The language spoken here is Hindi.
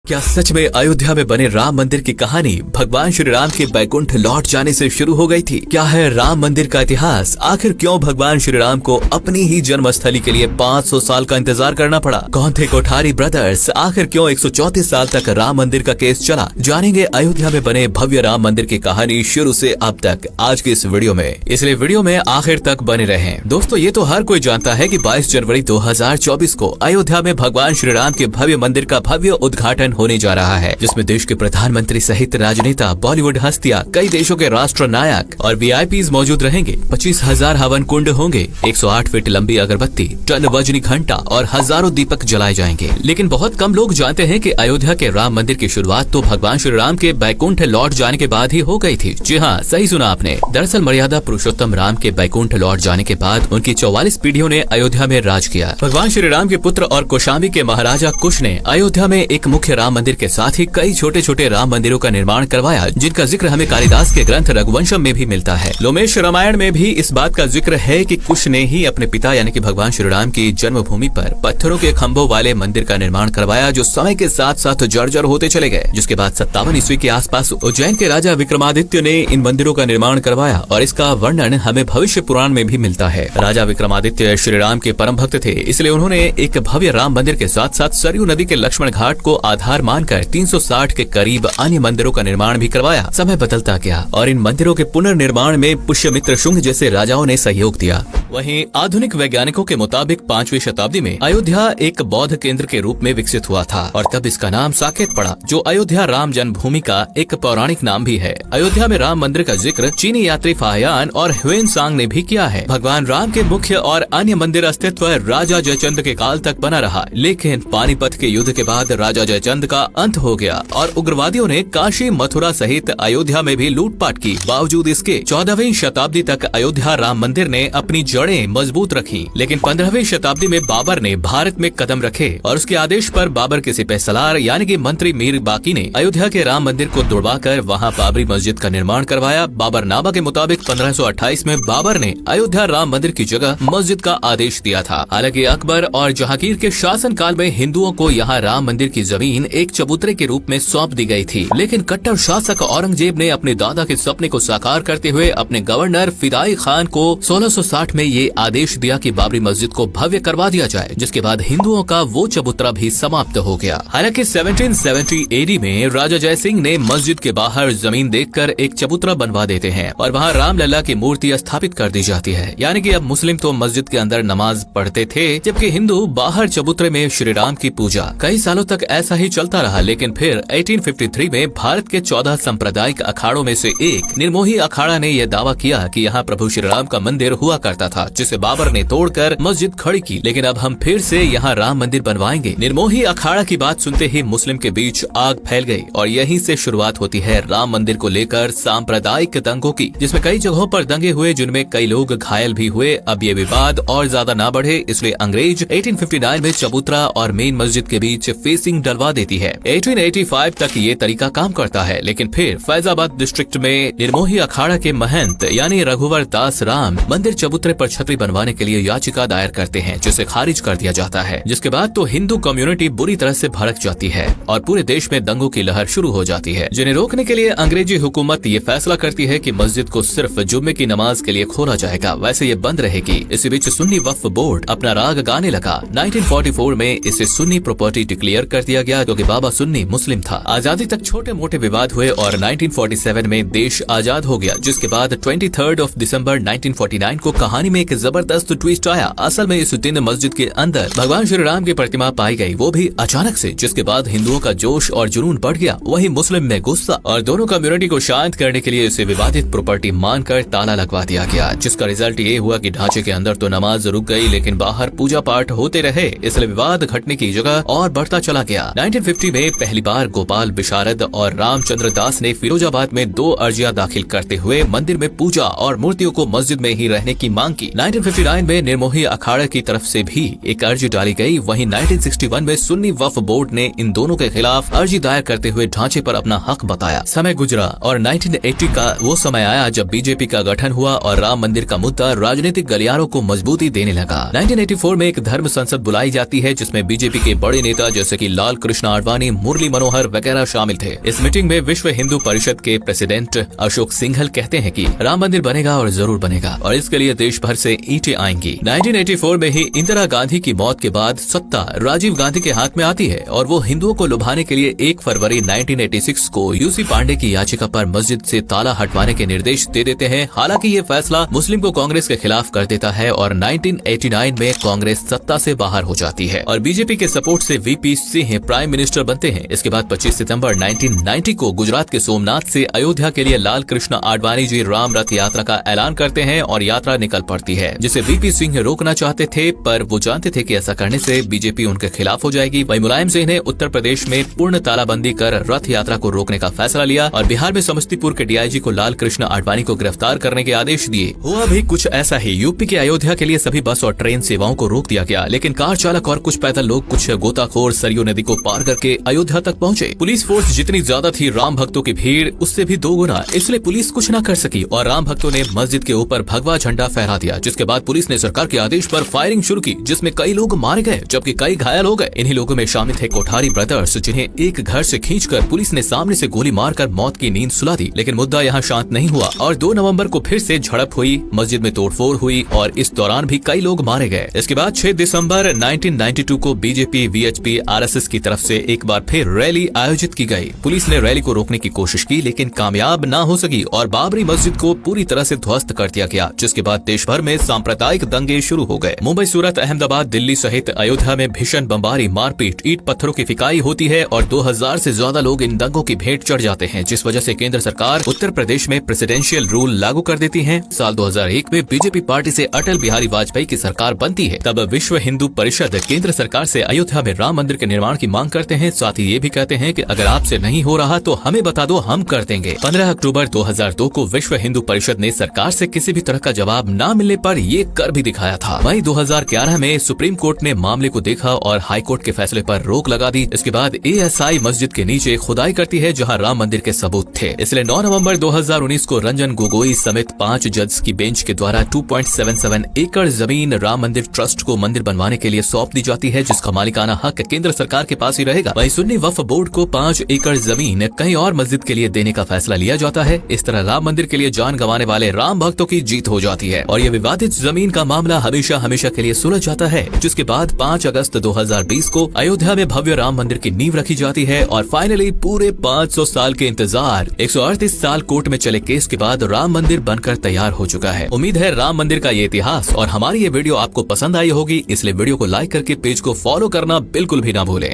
क्या सच में अयोध्या में बने राम मंदिर की कहानी भगवान श्री राम के बैकुंठ लौट जाने से शुरू हो गई थी? क्या है राम मंदिर का इतिहास? आखिर क्यों भगवान श्री राम को अपनी ही जन्मस्थली के लिए 500 साल का इंतजार करना पड़ा? कौन थे कोठारी ब्रदर्स? आखिर क्यों 134 साल तक राम मंदिर का केस चला? जानेंगे अयोध्या में बने भव्य राम मंदिर की कहानी शुरू से अब तक आज की इस वीडियो में, इसलिए वीडियो में आखिर तक बने रहें। दोस्तों, ये तो हर कोई जानता है कि 22 जनवरी 2024 को अयोध्या में भगवान श्री राम के भव्य मंदिर का भव्य उद्घाटन होने जा रहा है, जिसमें देश के प्रधानमंत्री सहित राजनेता, बॉलीवुड हस्तियां, कई देशों के राष्ट्र नायक और वीआईपीज मौजूद रहेंगे। 25,000 हवन कुंड होंगे, 108 फीट लंबी अगरबत्ती, टन वजनी घंटा और हजारों दीपक जलाए जाएंगे। लेकिन बहुत कम लोग जानते हैं कि अयोध्या के राम मंदिर की शुरुआत तो भगवान श्री राम के बैकुंठ लौट जाने के बाद ही हो गई थी। जी हाँ, सही सुना आपने। दरअसल मर्यादा पुरुषोत्तम राम के बैकुंठ लौट जाने के बाद उनकी 44 पीढ़ियों ने अयोध्या में राज किया। भगवान श्री राम के पुत्र और कौशाम्बी के महाराजा कुश ने अयोध्या में एक मुख्य राम मंदिर के साथ ही कई छोटे छोटे राम मंदिरों का निर्माण करवाया, जिनका जिक्र हमें कालिदास के ग्रंथ रघुवंशम में भी मिलता है। लोमेश रामायण में भी इस बात का जिक्र है कि कुश ने ही अपने पिता यानी कि भगवान श्री राम की जन्मभूमि पर पत्थरों के खंभों वाले मंदिर का निर्माण करवाया, जो समय के साथ साथ जर्जर होते चले गए। जिसके बाद 57 ईस्वी के आसपास उज्जैन के राजा विक्रमादित्य ने इन मंदिरों का निर्माण करवाया और इसका वर्णन हमें भविष्य पुराण में भी मिलता है। राजा विक्रमादित्य श्री राम के परम भक्त थे, इसलिए उन्होंने एक भव्य राम मंदिर के साथ साथ सरयू नदी के लक्ष्मण घाट को आधार मानकर 360 के करीब अन्य मंदिरों का निर्माण भी करवाया। समय बदलता गया और इन मंदिरों के पुनर्निर्माण में पुष्यमित्र शुंग जैसे राजाओं ने सहयोग दिया। वहीं आधुनिक वैज्ञानिकों के मुताबिक 5वीं शताब्दी में अयोध्या एक बौद्ध केंद्र के रूप में विकसित हुआ था और तब इसका नाम साकेत पड़ा, जो अयोध्या राम जन्मभूमि का एक पौराणिक नाम भी है। अयोध्या में राम मंदिर का जिक्र चीनी यात्री फाहयान और ह्वेनसांग ने भी किया है। भगवान राम के मुख्य और अन्य मंदिर अस्तित्व राजा जयचंद के काल तक बना रहा, लेकिन पानीपत के युद्ध के बाद राजा जयचंद का अंत हो गया और उग्रवादियों ने काशी, मथुरा सहित अयोध्या में भी लूटपाट की। बावजूद इसके 14वीं शताब्दी तक अयोध्या राम मंदिर ने अपनी जड़ें मजबूत रखी, लेकिन 15वीं शताब्दी में बाबर ने भारत में कदम रखे और उसके आदेश पर बाबर के सिपहसालार यानी कि मंत्री मीर बाकी ने अयोध्या के राम मंदिर को तुड़वाकर वहां बाबरी मस्जिद का निर्माण करवाया। बाबरनामा के मुताबिक 1528 में बाबर ने अयोध्या राम मंदिर की जगह मस्जिद का आदेश दिया था। हालांकि अकबर और जहांगीर के शासन काल में हिंदुओं को यहाँ राम मंदिर की जमीन एक चबूतरे के रूप में सौंप दी गई थी, लेकिन कट्टर शासक औरंगजेब ने अपने दादा के सपने को साकार करते हुए अपने गवर्नर फिदाई खान को 1660 में ये आदेश दिया कि बाबरी मस्जिद को भव्य करवा दिया जाए, जिसके बाद हिंदुओं का वो चबूतरा भी समाप्त हो गया। हालांकि 1770 AD में राजा जय सिंह ने मस्जिद के बाहर जमीन देखकर एक चबूतरा बनवा देते हैं और वहाँ रामलला की मूर्ति स्थापित कर दी जाती है। यानी कि अब मुस्लिम तो मस्जिद के अंदर नमाज पढ़ते थे, जबकि हिंदू बाहर चबूतरे में श्री राम की पूजा। कई सालों तक ऐसा ही चलता रहा, लेकिन फिर 1853 में भारत के 14 सांप्रदायिक अखाड़ों में से एक निर्मोही अखाड़ा ने यह दावा किया कि यहाँ प्रभु श्री राम का मंदिर हुआ करता था, जिसे बाबर ने तोड़कर मस्जिद खड़ी की। लेकिन अब हम फिर से यहाँ राम मंदिर बनवाएंगे। निर्मोही अखाड़ा की बात सुनते ही मुस्लिम के बीच आग फैल गई और यहीं से शुरुआत होती है राम मंदिर को लेकर सांप्रदायिक दंगों की, जिसमें कई जगहों पर दंगे हुए, जिनमें कई लोग घायल भी हुए। अब ये विवाद और ज्यादा ना बढ़े, इसलिए अंग्रेज 1859 में चबूतरा और मेन मस्जिद के बीच फेसिंग डलवा देती है। 1885 तक ये तरीका काम करता है, लेकिन फिर फैजाबाद डिस्ट्रिक्ट में निर्मोही अखाड़ा के महंत यानी रघुवर दास राम मंदिर चबूतरे पर छतरी बनवाने के लिए याचिका दायर करते हैं, जिसे खारिज कर दिया जाता है। जिसके बाद तो हिंदू कम्युनिटी बुरी तरह से भड़क जाती है और पूरे देश में दंगों की लहर शुरू हो जाती है, जिन्हें रोकने के लिए अंग्रेजी हुकूमत ये फैसला करती है कि मस्जिद को सिर्फ जुम्मे की नमाज के लिए खोला जाएगा, वैसे ये बंद रहेगी। इसी बीच सुन्नी वक्फ बोर्ड अपना राग गाने लगा। 1944 में इसे सुन्नी प्रॉपर्टी डिक्लेयर कर दिया गया, क्योंकि बाबा सुन्नी मुस्लिम था। आजादी तक छोटे मोटे विवाद हुए और 1947 में देश आजाद हो गया, जिसके बाद 23 दिसंबर 1949 को कहानी में एक जबरदस्त ट्विस्ट आया। असल में इस दिन मस्जिद के अंदर भगवान श्री राम की प्रतिमा पाई गई, वो भी अचानक से, जिसके बाद हिंदुओं का जोश और जुनून बढ़ गया। वहीं मुस्लिम में गुस्सा और दोनों कम्युनिटी को शांत करने के लिए इसे विवादित प्रॉपर्टी मानकर ताला लगवा दिया गया, जिसका रिजल्ट ये हुआ कि ढांचे के अंदर तो नमाज रुक गई, लेकिन बाहर पूजा पाठ होते रहे, इसलिए विवाद घटने की जगह और बढ़ता चला गया। 1950 में पहली बार गोपाल विशारद और रामचंद्र दास ने फिरोजाबाद में 2 अर्जियां दाखिल करते हुए मंदिर में पूजा और मूर्तियों को मस्जिद में ही रहने की मांग की। 1959 में निर्मोही अखाड़ा की तरफ से भी एक अर्जी डाली गई। वहीं 1961 में सुन्नी वक्फ बोर्ड ने इन दोनों के खिलाफ अर्जी दायर करते हुए ढांचे पर अपना हक बताया। समय गुजरा और 1980 का वो समय आया जब बीजेपी का गठन हुआ और राम मंदिर का मुद्दा राजनीतिक गलियारों को मजबूती देने लगा। 1984 में एक धर्म संसद बुलाई जाती है, जिसमें बीजेपी के बड़े नेता जैसे कि लाल कृष्ण आडवाणी, मुरली मनोहर वगैरह शामिल थे। इस मीटिंग में विश्व हिंदू परिषद के प्रेसिडेंट अशोक सिंघल कहते हैं कि राम मंदिर बनेगा और जरूर बनेगा और इसके लिए देश भर से ईंटें आएंगी। 1984 में ही इंदिरा गांधी की मौत के बाद सत्ता राजीव गांधी के हाथ में आती है और वो हिंदुओं को लुभाने के लिए 1 फरवरी 1986 को यूसी पांडे की याचिका पर मस्जिद से ताला हटवाने के निर्देश दे देते हैं। हालांकि ये फैसला मुस्लिम को कांग्रेस के खिलाफ कर देता है और 1989 में कांग्रेस सत्ता से बाहर हो जाती है और बीजेपी के सपोर्ट से वीपी सिंह प्राइम मिनिस्टर बनते हैं। इसके बाद 25 सितंबर 1990 को गुजरात के सोमनाथ से अयोध्या के लिए लाल कृष्ण आडवाणी जी राम रथ यात्रा का ऐलान करते हैं और यात्रा निकल पड़ती है, जिसे वीपी सिंह रोकना चाहते थे, पर वो जानते थे कि ऐसा करने से बीजेपी उनके खिलाफ हो जाएगी। वहीं मुलायम सिंह ने उत्तर प्रदेश में पूर्ण तालाबंदी कर रथ यात्रा को रोकने का फैसला लिया और बिहार में समस्तीपुर के डीआईजी को लाल कृष्ण आडवाणी को गिरफ्तार करने के आदेश दिए। हुआ भी कुछ ऐसा ही। यूपी के अयोध्या के लिए सभी बस और ट्रेन सेवाओं को रोक दिया गया, लेकिन कार चालक और कुछ पैदल लोग, कुछ गोताखोर सरयू नदी को पार करके अयोध्या तक पहुँचे। पुलिस फोर्स जितनी ज्यादा थी, राम भक्तों की भीड़ उससे भी 2 गुना, इसलिए पुलिस कुछ न कर सकी और राम भक्तों ने मस्जिद के ऊपर भगवा झंडा फहरा दिया, जिसके बाद पुलिस ने सरकार के आदेश पर फायरिंग शुरू की, जिसमें कई लोग मारे गए जबकि कई घायल हो गए। इन्हीं लोगों में शामिल थे कोठारी ब्रदर्स, जिन्हें एक घर से खींचकर पुलिस ने सामने से गोली मारकर मौत की नींद सुला दी। लेकिन मुद्दा यहाँ शांत नहीं हुआ और 2 नवंबर को फिर से झड़प हुई, मस्जिद में तोड़फोड़ हुई और इस दौरान भी कई लोग मारे गए। इसके बाद 6 दिसंबर 1992 को बीजेपी वीएचपी आरएसएस की तरफ से एक बार फिर रैली आयोजित की गई। पुलिस ने रैली को रोकने की कोशिश की लेकिन कामयाब न हो सकी और बाबरी मस्जिद को पूरी तरह से ध्वस्त कर दिया गया, जिसके बाद देश भर में सांप्रदायिक दंगे शुरू हो गए। मुंबई, सूरत, अहमदाबाद, दिल्ली सहित अयोध्या में भीषण बमबारी, मारपीट, ईंट पत्थरों की फिकाई होती है और 2000 से ज्यादा लोग इन दंगों की भेंट चढ़ जाते हैं, जिस वजह से केंद्र सरकार उत्तर प्रदेश में प्रेसिडेंशियल रूल लागू कर देती है। साल 2001 में बीजेपी पार्टी से अटल बिहारी वाजपेयी की सरकार बनती है। तब विश्व हिंदू परिषद केंद्र सरकार से अयोध्या में राम मंदिर के निर्माण की मांग करते हैं। साथ ही ये भी कहते हैं कि अगर आपसे नहीं हो रहा तो हमें बता दो, हम कर देंगे। 15 अक्टूबर 2002 को विश्व हिंदू परिषद ने सरकार से किसी भी तरह का जवाब न मिलने पर ये कर भी दिखाया था। मई 2011 में सुप्रीम कोर्ट ने मामले को देखा और हाई कोर्ट के फैसले पर रोक लगा दी। इसके बाद एएसआई मस्जिद के नीचे खुदाई करती है जहां राम मंदिर के सबूत थे। इसलिए 9 नवंबर 2019 को रंजन गोगोई समेत 5 जज की बेंच के द्वारा 2.77 एकड़ जमीन राम मंदिर ट्रस्ट को मंदिर बनवाने के लिए सौंप दी जाती है, जिसका मालिकाना हक केंद्र सरकार के पास ही रहेगा। वहीं सुन्नी वक्फ बोर्ड को 5 एकड़ जमीन कहीं और मस्जिद के लिए देने का फैसला लिया जाता है। इस तरह राम मंदिर के लिए जान गंवाने वाले राम भक्तों की जीत हो जाती है और ये विवादित जमीन का मामला हमेशा हमेशा के लिए सुलझ जाता है, जिसके बाद 5 अगस्त 2020 को अयोध्या में भव्य राम मंदिर की नींव रखी जाती है और फाइनली पूरे 500 साल के इंतजार, 138 साल कोर्ट में चले केस के बाद राम मंदिर बनकर तैयार हो चुका है। उम्मीद है राम मंदिर का ये इतिहास और हमारी ये वीडियो आपको पसंद आई होगी, इसलिए वीडियो को लाइक करके पेज को फॉलो करना बिल्कुल भी ना भूलें।